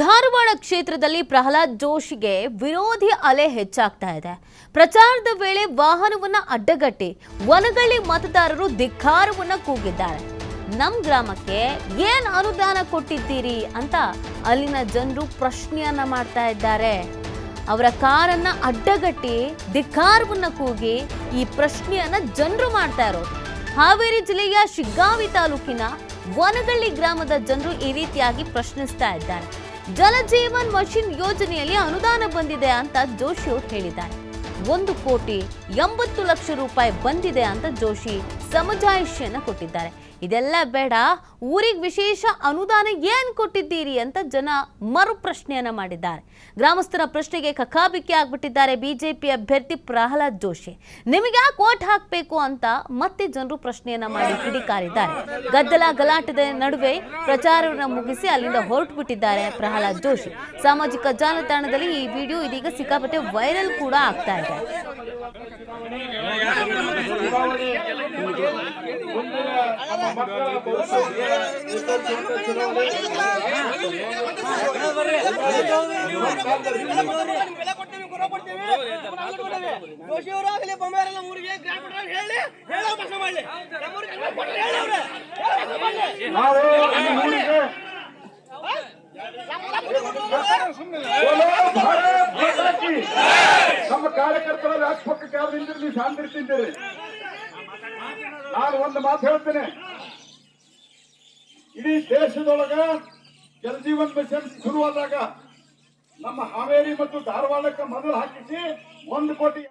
ಧಾರವಾಡ ಕ್ಷೇತ್ರದಲ್ಲಿ ಪ್ರಹ್ಲಾದ್ ಜೋಶಿಗೆ ವಿರೋಧಿ ಅಲೆ ಹೆಚ್ಚಾಗ್ತಾ ಇದೆ. ಪ್ರಚಾರದ ವೇಳೆ ವಾಹನವನ್ನ ಅಡ್ಡಗಟ್ಟಿ ವನಗಳ್ಳಿ ಮತದಾರರು ಧಿಕ್ಕಾರವನ್ನ ಕೂಗಿದ್ದಾರೆ. ನಮ್ಮ ಗ್ರಾಮಕ್ಕೆ ಏನ್ ಅನುದಾನ ಕೊಟ್ಟಿದ್ದೀರಿ ಅಂತ ಅಲ್ಲಿನ ಜನರು ಪ್ರಶ್ನೆಯನ್ನ ಮಾಡ್ತಾ ಇದ್ದಾರೆ. ಅವರ ಕಾರನ್ನ ಅಡ್ಡಗಟ್ಟಿ ಧಿಕ್ಕಾರವನ್ನ ಕೂಗಿ ಈ ಪ್ರಶ್ನೆಯನ್ನ ಜನರು ಮಾಡ್ತಾ ಇರೋದು. ಹಾವೇರಿ ಜಿಲ್ಲೆಯ ಶಿಗ್ಗಾವಿ ತಾಲೂಕಿನ ವನಗಳ್ಳಿ ಗ್ರಾಮದ ಜನರು ಈ ರೀತಿಯಾಗಿ ಪ್ರಶ್ನಿಸ್ತಾ ಇದ್ದಾರೆ. ಜಲಜೀವನ್ ಮಿಷನ್ ಯೋಜನೆಯಲ್ಲಿ ಅನುದಾನ ಬಂದಿದೆ ಅಂತ ಜೋಶಿ ಅವರು ಹೇಳಿದ್ದಾರೆ. 1,80,00,000 ರೂಪಾಯಿ ಬಂದಿದೆ ಅಂತ ಜೋಶಿ ಸಮಜಾಯಿಷಿಯನ್ನ ಕೊಟ್ಟಿದ್ದಾರೆ. ಇದೆಲ್ಲ ಬೇಡ, ಊರಿಗೆ ವಿಶೇಷ ಅನುದಾನ ಏನ್ ಕೊಟ್ಟಿದ್ದೀರಿ ಅಂತ ಜನ ಮರು ಪ್ರಶ್ನೆಯನ್ನ ಮಾಡಿದ್ದಾರೆ. ಗ್ರಾಮಸ್ಥರ ಪ್ರಶ್ನೆಗೆ ಕಕ್ಕಾಬಿಕ್ಕಿ ಆಗ್ಬಿಟ್ಟಿದ್ದಾರೆ ಬಿಜೆಪಿ ಅಭ್ಯರ್ಥಿ ಪ್ರಹ್ಲಾದ್ ಜೋಶಿ. ನಿಮಗೆ ಯಾಕೆ ವೋಟ್ ಹಾಕಬೇಕು ಅಂತ ಮತ್ತೆ ಜನರು ಪ್ರಶ್ನೆಯನ್ನ ಮಾಡಿ ಕಿಡಿಕಾರಿದ್ದಾರೆ. ಗದ್ದಲ ಗಲಾಟದ ನಡುವೆ ಪ್ರಚಾರವನ್ನು ಮುಗಿಸಿ ಅಲ್ಲಿಂದ ಹೊರಟು ಬಿಟ್ಟಿದ್ದಾರೆ ಪ್ರಹ್ಲಾದ್ ಜೋಶಿ. ಸಾಮಾಜಿಕ ಜಾಲತಾಣದಲ್ಲಿ ಈ ವಿಡಿಯೋ ಇದೀಗ ಸಿಕ್ಕಾಪಟ್ಟೆ ವೈರಲ್ ಕೂಡ ಆಗ್ತಾ ಇದೆ. ನಮ್ಮ ಕಾರ್ಯಕರ್ತರ ರಾಜಪಕ್ಷಕ್ಕೆ ಯಾರು ನಿಂತಿರಲಿ ಶಾಂತಿರ್ತಿದ್ದೀರಿ. ನಾನು ಒಂದು ಮಾತು ಹೇಳ್ತೇನೆ, ಇಡೀ ದೇಶದೊಳಗ ಜಲಜೀವನ್ ಮಿಷನ್ ಶುರುವಾದಾಗ ನಮ್ಮ ಹಾವೇರಿ ಮತ್ತು ಧಾರವಾಡಕ್ಕೆ ಮೊದಲು ಹಾಕಿಸಿ 1 ಕೋಟಿ